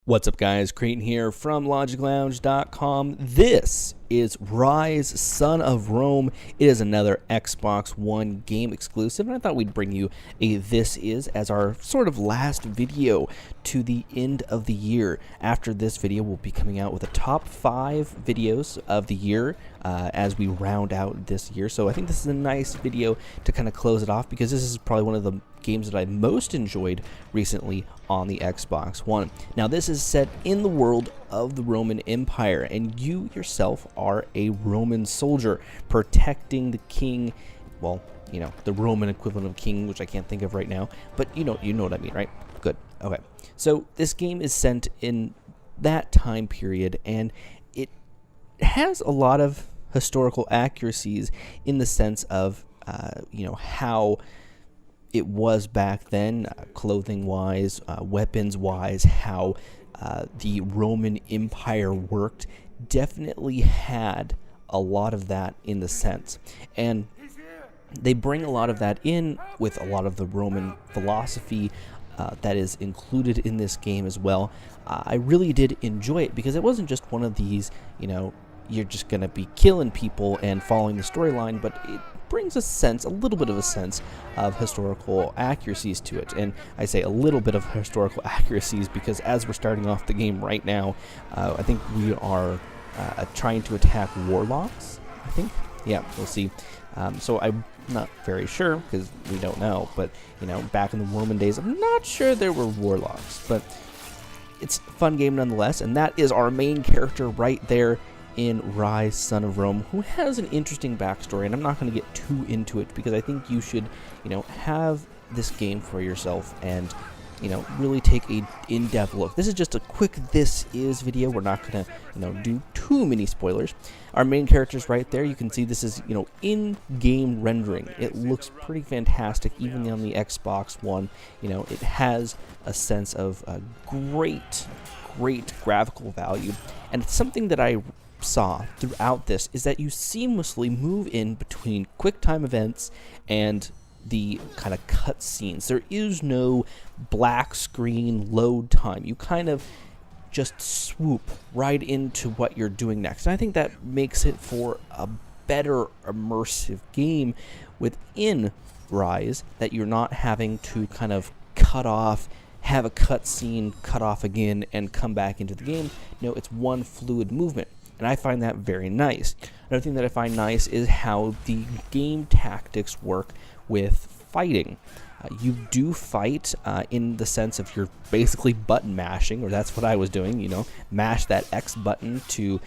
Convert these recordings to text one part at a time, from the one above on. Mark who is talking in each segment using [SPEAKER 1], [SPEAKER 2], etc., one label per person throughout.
[SPEAKER 1] What's up, guys? Creighton here from LogicLounge.com. This is Ryse, Son of Rome. It is another Xbox One game exclusive, and I thought we'd bring you a This Is as our sort of last video to the end of the year. After this video, we'll be coming out with the top 5 videos of the year as we round out this year. So I think this is a nice video to kind of close it off, because this is probably one of the games that I most enjoyed recently on the Xbox One. Now, this is set in the world of the Roman Empire, and you yourself are a Roman soldier protecting the king. Well, you know, the Roman equivalent of king, which I can't think of right now, but you know what I mean, right? Good. Okay. So this game is set in that time period, and it has a lot of historical accuracies in the sense of how it was back then, clothing-wise, weapons-wise, how the Roman Empire worked. Definitely had a lot of that in the sense. And they bring a lot of that in with a lot of the Roman philosophy that is included in this game as well. I really did enjoy it, because it wasn't just one of these, you're just going to be killing people and following the storyline, but it brings a little bit of a sense of historical accuracies to it. And I say a little bit of historical accuracies because as we're starting off the game right now, I think we are trying to attack warlocks, I think. Yeah, we'll see. So I'm not very sure, because we don't know, but back in the Roman days, I'm not sure there were warlocks, but it's a fun game nonetheless. And that is our main character right there in Ryse, Son of Rome, who has an interesting backstory, and I'm not going to get too into it, because I think you should, have this game for yourself and, really take a in-depth look. This is just a quick This Is video. We're not going to, do too many spoilers. Our main character's right there. You can see this is, in-game rendering. It looks pretty fantastic, even on the Xbox One. It has a sense of great graphical value, and it's something that I saw throughout this is that you seamlessly move in between quick time events and the kind of cut scenes. There is no black screen load time. You kind of just swoop right into what you're doing next. And I think that makes it for a better immersive game within Ryse, that you're not having to kind of cut off, have a cut scene, cut off again, and come back into the game. No, it's one fluid movement. And I find that very nice. Another thing that I find nice is how the game tactics work with fighting. You do fight in the sense of you're basically button mashing, or that's what I was doing, mash that X button to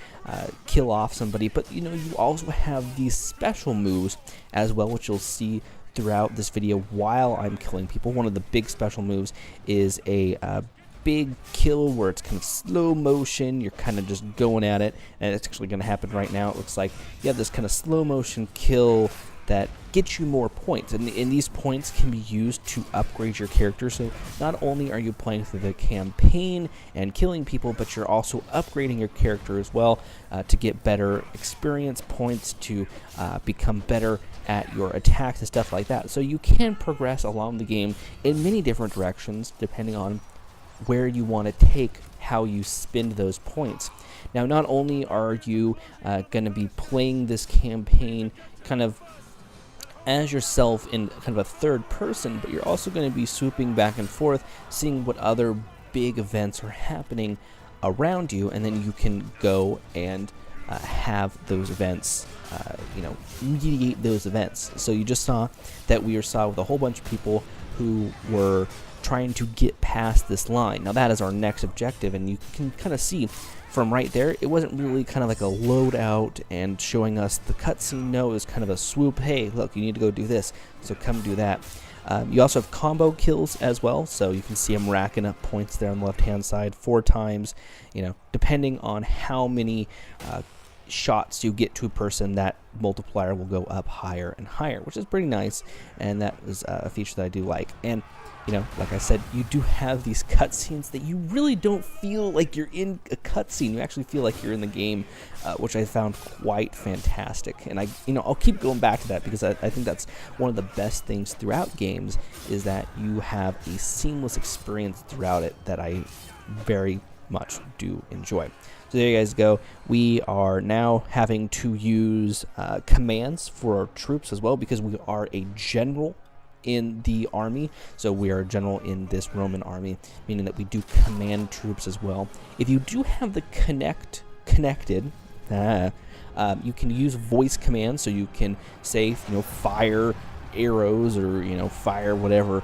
[SPEAKER 1] kill off somebody. But, you also have these special moves as well, which you'll see throughout this video while I'm killing people. One of the big special moves is a big kill where it's kind of slow motion. You're kind of just going at it, and it's actually going to happen right now. It looks like you have this kind of slow motion kill that gets you more points, and these points can be used to upgrade your character. So not only are you playing through the campaign and killing people, but you're also upgrading your character as well to get better experience points, to become better at your attacks and stuff like that. So you can progress along the game in many different directions depending on where you want to take how you spend those points. Now, not only are you going to be playing this campaign kind of as yourself in kind of a third person, but you're also going to be swooping back and forth, seeing what other big events are happening around you, and then you can go and have those events, mediate those events. So you just saw that we saw with a whole bunch of people who were trying to get past this line. Now that is our next objective, and you can kind of see from right there, it wasn't really kind of like a loadout and showing us the cutscene. No, it was kind of a swoop. Hey, look, you need to go do this, so come do that. You also have combo kills as well, so you can see them racking up points there on the left-hand side 4 times. Depending on how many shots you get to a person, that multiplier will go up higher and higher, which is pretty nice, and that is a feature that I do like. And like I said, you do have these cutscenes that you really don't feel like you're in a cutscene. You actually feel like you're in the game, which I found quite fantastic. And I'll keep going back to that, because I think that's one of the best things throughout games, is that you have a seamless experience throughout it that I very much do enjoy. So there you guys go. We are now having to use commands for our troops as well, because we are a general in the army. So we are a general in this Roman army, meaning that we do command troops as well. If you do have the connected, you can use voice commands. So you can say, fire arrows, or fire whatever,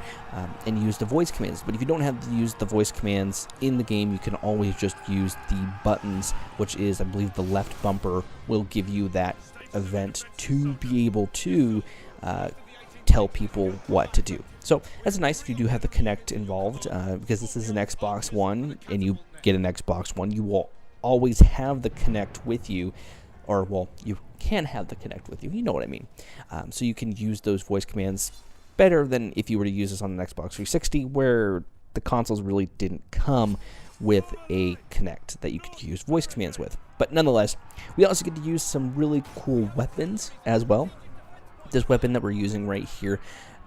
[SPEAKER 1] and use the voice commands. But if you don't have to use the voice commands in the game, you can always just use the buttons, which is, I believe, the left bumper will give you that event to be able to tell people what to do. So that's nice if you do have the Kinect involved, because this is an Xbox One and you get an Xbox One, you will always have the Kinect with you. Or, well, you can have the Kinect with you. You know what I mean. So you can use those voice commands better than if you were to use this on an Xbox 360, where the consoles really didn't come with a Kinect that you could use voice commands with. But nonetheless, we also get to use some really cool weapons as well. This weapon that we're using right here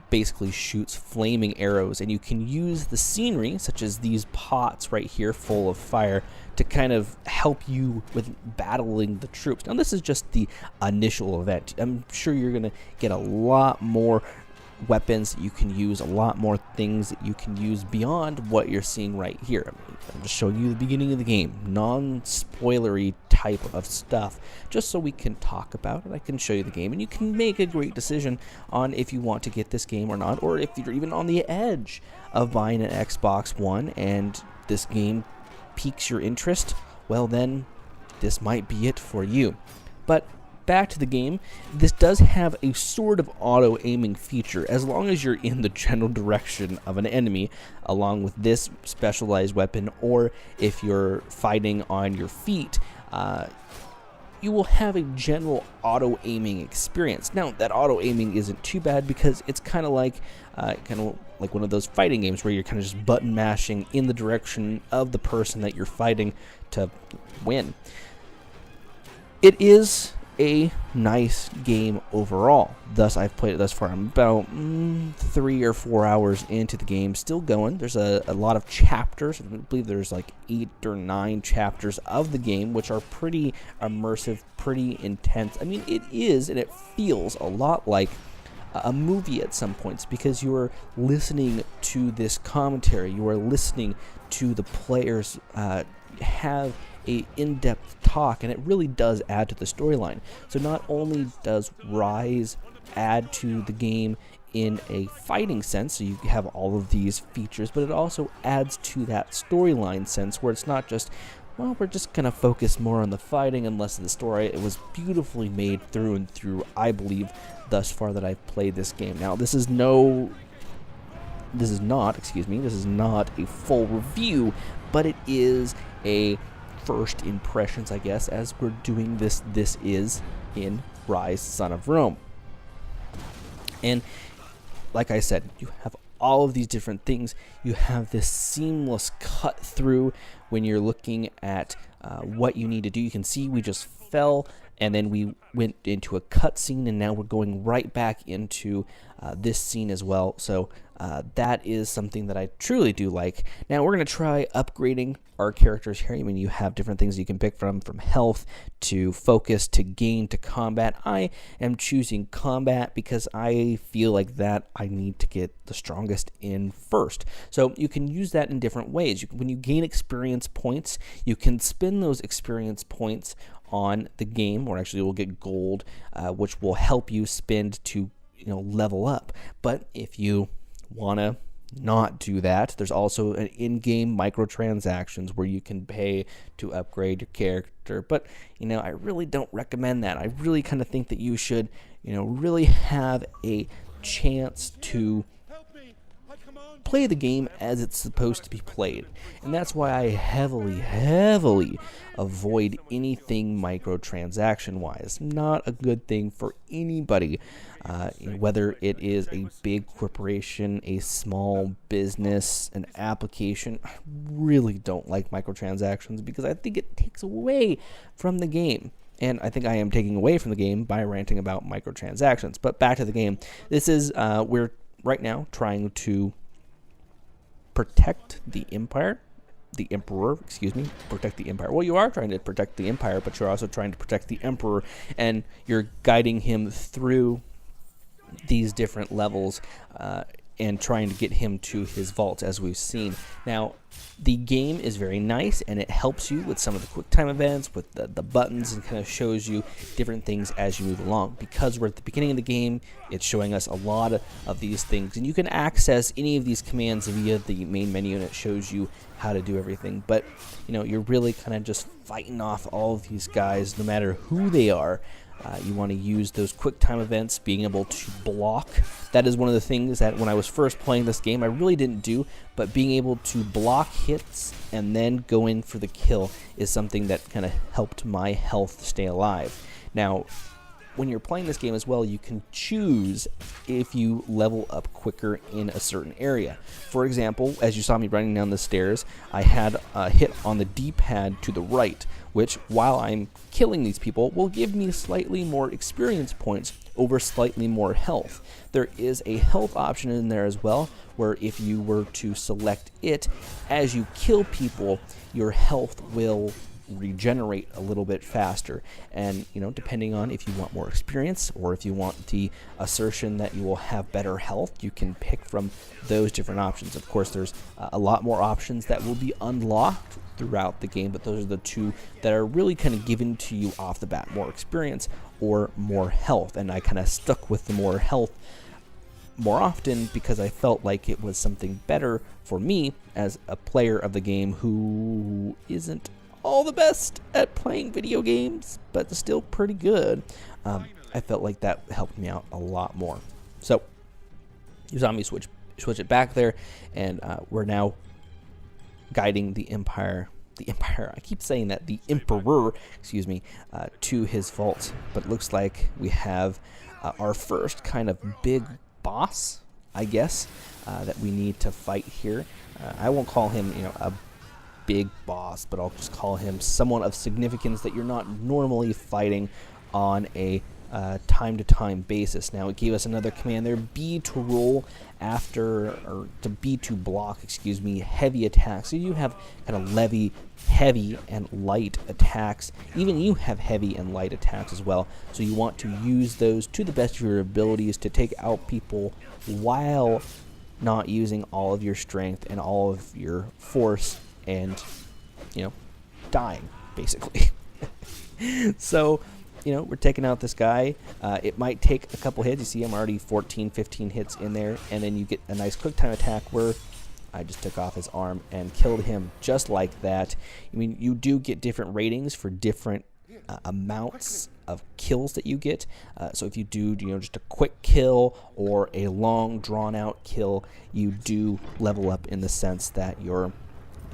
[SPEAKER 1] basically shoots flaming arrows, and you can use the scenery, such as these pots right here full of fire, to kind of help you with battling the troops. Now, this is just the initial event. I'm sure you're going to get a lot more weapons that you can use, a lot more things that you can use beyond what you're seeing right here. I'm just showing you the beginning of the game, non-spoilery type of stuff, just so we can talk about it. I can show you the game, and you can make a great decision on if you want to get this game or not, or if you're even on the edge of buying an Xbox One and this game piques your interest. Well, then this might be it for you. But back to the game, this does have a sort of auto-aiming feature as long as you're in the general direction of an enemy, along with this specialized weapon, or if you're fighting on your feet, you will have a general auto-aiming experience. Now, that auto-aiming isn't too bad, because it's kind of like one of those fighting games where you're kind of just button mashing in the direction of the person that you're fighting to win. It is a nice game overall. Thus, I've played it thus far. I'm about 3 or 4 hours into the game, still going. There's a lot of chapters. I believe there's like 8 or 9 chapters of the game, which are pretty immersive, pretty intense. I mean, it is, and it feels a lot like a movie at some points, because you are listening to this commentary. You are listening to the players have a in-depth talk, and it really does add to the storyline. So not only does Ryse add to the game in a fighting sense, so you have all of these features, but it also adds to that storyline sense, where it's not just, well, we're just going to focus more on the fighting and less of the story. It was beautifully made through and through, I believe, thus far that I've played this game. Now, this is not a full review, but it is a first impressions, I guess, as we're doing this. This is in Ryse, Son of Rome. And like I said, you have all of these different things. You have this seamless cut through when you're looking at what you need to do. You can see we just fell, and then we went into a cutscene, and now we're going right back into this scene as well. So that is something that I truly do like. Now we're going to try upgrading our characters here. I mean, you have different things you can pick from health to focus to game to combat. I am choosing combat because I feel like that I need to get the strongest in first. So you can use that in different ways. When you gain experience points, you can spend those experience points on the game, or actually you'll get gold, which will help you spend to level up. But if you want to not do that, there's also an in-game microtransactions where you can pay to upgrade your character. But I really don't recommend that. I really kind of think that you should really have a chance to play the game as it's supposed to be played. And that's why I heavily avoid anything microtransaction wise. Not a good thing for anybody, whether it is a big corporation, a small business, an application. I really don't like microtransactions because I think it takes away from the game. And I think I am taking away from the game by ranting about microtransactions. But back to the game. This is, we're right now trying to protect the Empire. the Emperor, excuse me, protect the Empire. Well, you are trying to protect the Empire, but you're also trying to protect the Emperor, and you're guiding him through these different levels and trying to get him to his vault, as we've seen. Now, the game is very nice, and it helps you with some of the quick time events, with the buttons, and kind of shows you different things as you move along. Because we're at the beginning of the game, it's showing us a lot of these things, and you can access any of these commands via the main menu, and it shows you how to do everything. But, you know, you're really kind of just fighting off all of these guys, no matter who they are. You want to use those quick time events, being able to block. That is one of the things that when I was first playing this game, I really didn't do, but being able to block hits and then go in for the kill is something that kind of helped my health stay alive. Now, when you're playing this game as well, you can choose if you level up quicker in a certain area. For example, as you saw me running down the stairs, I had a hit on the D-pad to the right, which, while I'm killing these people, will give me slightly more experience points over slightly more health. There is a health option in there as well, where if you were to select it, as you kill people, your health will regenerate a little bit faster. And, you know, depending on if you want more experience or if you want the assertion that you will have better health, you can pick from those different options. Of course, there's a lot more options that will be unlocked throughout the game, but those are the two that are really kind of given to you off the bat: more experience or more health. And I kind of stuck with the more health more often because I felt like it was something better for me as a player of the game who isn't all the best at playing video games, but still pretty good. I felt like that helped me out a lot more. So you saw me switch it back there, and we're now guiding the Empire. I keep saying that, the Emperor, excuse me, to his vault. But it looks like we have our first kind of big boss, I guess, that we need to fight here. I won't call him, you know, a big boss, but I'll just call him someone of significance that you're not normally fighting on a time-to-time basis. Now, it gave us another command there: B to roll after, or to B to block, excuse me, heavy attacks. So you have kind of heavy and light attacks. Even you have heavy and light attacks as well. So you want to use those to the best of your abilities to take out people while not using all of your strength and all of your force and, you know, dying, basically. So, you know, we're taking out this guy. It might take a couple hits. You see I'm already 14, 15 hits in there, and then you get a nice quick time attack where I just took off his arm and killed him just like that. I mean, you do get different ratings for different amounts of kills that you get. So if you do, you know, just a quick kill or a long, drawn-out kill, you do level up in the sense that you're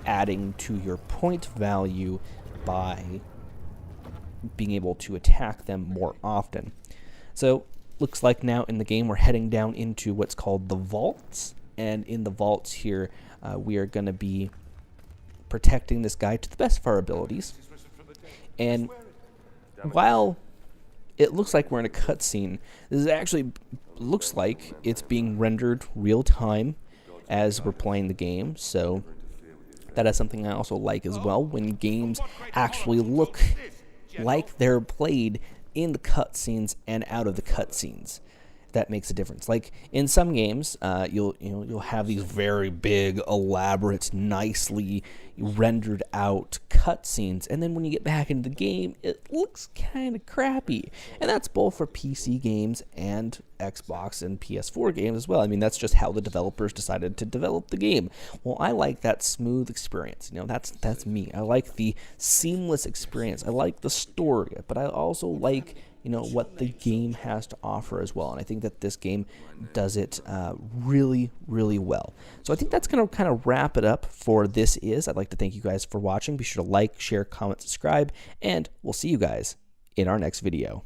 [SPEAKER 1] adding to your point value by being able to attack them more often. So looks like now in the game we're heading down into what's called the vaults, and in the vaults here we are going to be protecting this guy to the best of our abilities. And while it looks like we're in a cutscene, this is actually looks like it's being rendered real time as we're playing the game. So that is something I also like as well, when games actually look like they're played in the cutscenes and out of the cutscenes. That makes a difference. Like in some games, you'll have these very big, elaborate, nicely rendered out cutscenes, and then when you get back into the game, it looks kind of crappy. And that's both for PC games and Xbox and PS4 games as well. I mean, that's just how the developers decided to develop the game. Well, I like that smooth experience. You know, that's me. I like the seamless experience. I like the story, but I also like, you know, what the game has to offer as well. And I think that this game does it really, really well. So I think that's going to kind of wrap it up for This Is. I'd like to thank you guys for watching. Be sure to like, share, comment, subscribe, and we'll see you guys in our next video.